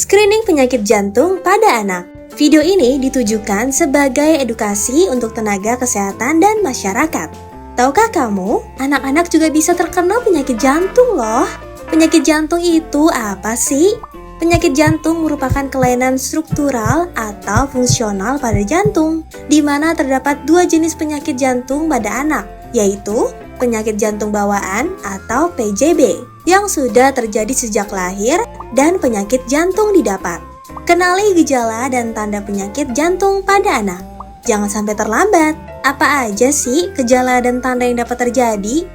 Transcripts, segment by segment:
Screening penyakit jantung pada anak. Video ini ditujukan sebagai edukasi untuk tenaga kesehatan dan masyarakat. Tahukah kamu, anak-anak juga bisa terkena penyakit jantung loh. Penyakit jantung itu apa sih? Penyakit jantung merupakan kelainan struktural atau fungsional pada jantung, di mana terdapat dua jenis penyakit jantung pada anak, yaitu penyakit jantung bawaan atau PJB, yang sudah terjadi sejak lahir dan penyakit jantung didapat. Kenali gejala dan tanda penyakit jantung pada anak. Jangan sampai terlambat. Apa aja sih gejala dan tanda yang dapat terjadi?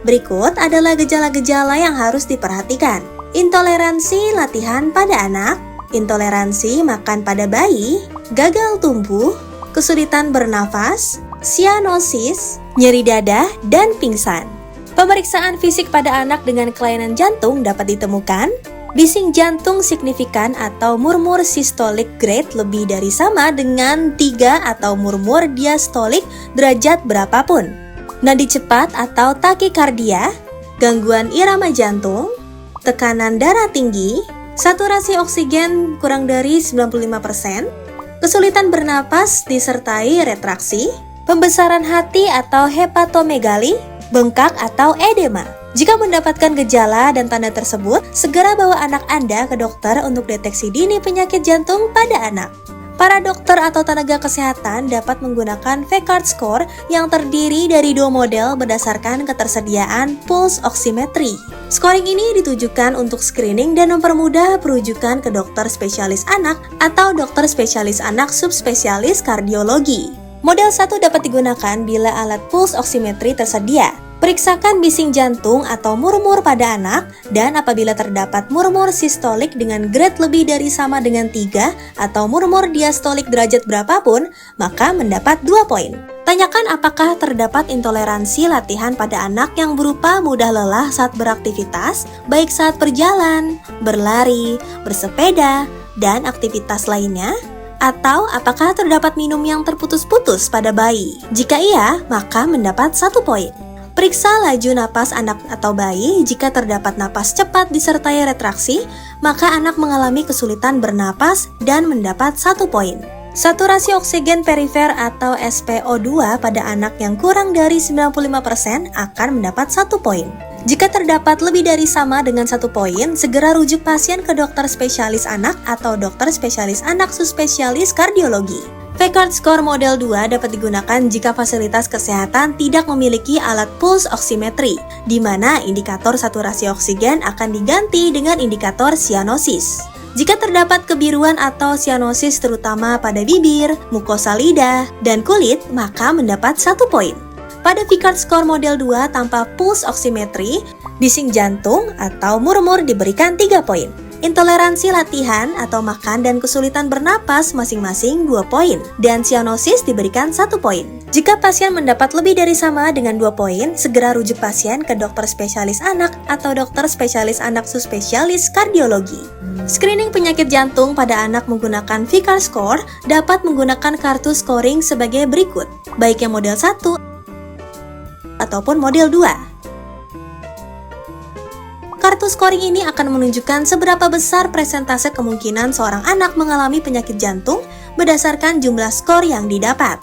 Berikut adalah gejala-gejala yang harus diperhatikan. Intoleransi latihan pada anak, intoleransi makan pada bayi, gagal tumbuh, kesulitan bernafas, sianosis, nyeri dada, dan pingsan. Pemeriksaan fisik pada anak dengan kelainan jantung dapat ditemukan bising jantung signifikan atau murmur sistolik grade lebih dari sama dengan 3 atau murmur diastolik derajat berapapun, nadi cepat atau takikardia, gangguan irama jantung, tekanan darah tinggi, saturasi oksigen kurang dari 95%, kesulitan bernapas disertai retraksi, pembesaran hati atau hepatomegali, bengkak atau edema. Jika mendapatkan gejala dan tanda tersebut, segera bawa anak Anda ke dokter untuk deteksi dini penyakit jantung pada anak. Para dokter atau tenaga kesehatan dapat menggunakan VCARD score yang terdiri dari 2 model berdasarkan ketersediaan pulse oximetry. Scoring ini ditujukan untuk screening dan mempermudah perujukan ke dokter spesialis anak atau dokter spesialis anak subspesialis kardiologi. Model 1 dapat digunakan bila alat pulse oximetry tersedia. Periksakan bising jantung atau murmur pada anak, dan apabila terdapat murmur sistolik dengan grade lebih dari sama dengan 3 atau murmur diastolik derajat berapapun, maka mendapat 2 poin. Tanyakan apakah terdapat intoleransi latihan pada anak yang berupa mudah lelah saat beraktivitas, baik saat berjalan, berlari, bersepeda, dan aktivitas lainnya. Atau apakah terdapat minum yang terputus-putus pada bayi? Jika iya, maka mendapat 1 poin. Periksa laju napas anak atau bayi. Jika terdapat napas cepat disertai retraksi, maka anak mengalami kesulitan bernapas dan mendapat 1 poin. Saturasi oksigen perifer atau SpO2 pada anak yang kurang dari 95% akan mendapat 1 poin. Jika terdapat lebih dari sama dengan 1 poin, segera rujuk pasien ke dokter spesialis anak atau dokter spesialis anak subspesialis kardiologi. VCARD score model 2 dapat digunakan jika fasilitas kesehatan tidak memiliki alat pulse oximetry, di mana indikator saturasi oksigen akan diganti dengan indikator sianosis. Jika terdapat kebiruan atau sianosis terutama pada bibir, mukosa lidah, dan kulit, maka mendapat 1 poin. Pada VCARD score model 2 tanpa pulse oximetry, bising jantung atau murmur diberikan 3 poin. Intoleransi latihan atau makan dan kesulitan bernapas masing-masing 2 poin, dan sianosis diberikan 1 poin. Jika pasien mendapat lebih dari sama dengan 2 poin, segera rujuk pasien ke dokter spesialis anak atau dokter spesialis anak subspesialis kardiologi. Screening penyakit jantung pada anak menggunakan VCARD score dapat menggunakan kartu scoring sebagai berikut, baik yang model 1 ataupun model 2. Kartu scoring ini akan menunjukkan seberapa besar persentase kemungkinan seorang anak mengalami penyakit jantung berdasarkan jumlah skor yang didapat.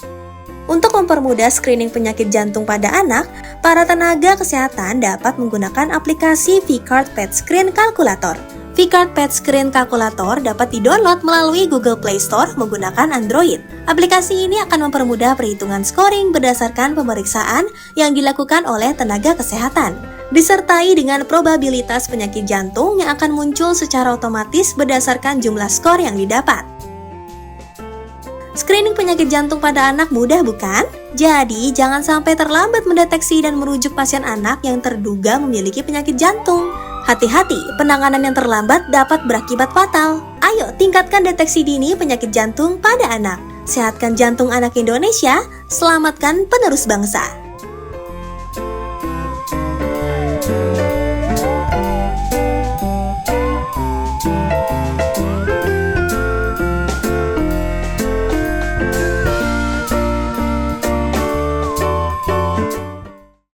Untuk mempermudah screening penyakit jantung pada anak, para tenaga kesehatan dapat menggunakan aplikasi VCARD PET Screen Calculator. VCARD PET Screen Calculator dapat didownload melalui Google Play Store menggunakan Android. Aplikasi ini akan mempermudah perhitungan scoring berdasarkan pemeriksaan yang dilakukan oleh tenaga kesehatan, disertai dengan probabilitas penyakit jantung yang akan muncul secara otomatis berdasarkan jumlah skor yang didapat. Screening penyakit jantung pada anak mudah bukan? Jadi, jangan sampai terlambat mendeteksi dan merujuk pasien anak yang terduga memiliki penyakit jantung. Hati-hati, penanganan yang terlambat dapat berakibat fatal. Ayo, tingkatkan deteksi dini penyakit jantung pada anak. Sehatkan jantung anak Indonesia, selamatkan penerus bangsa.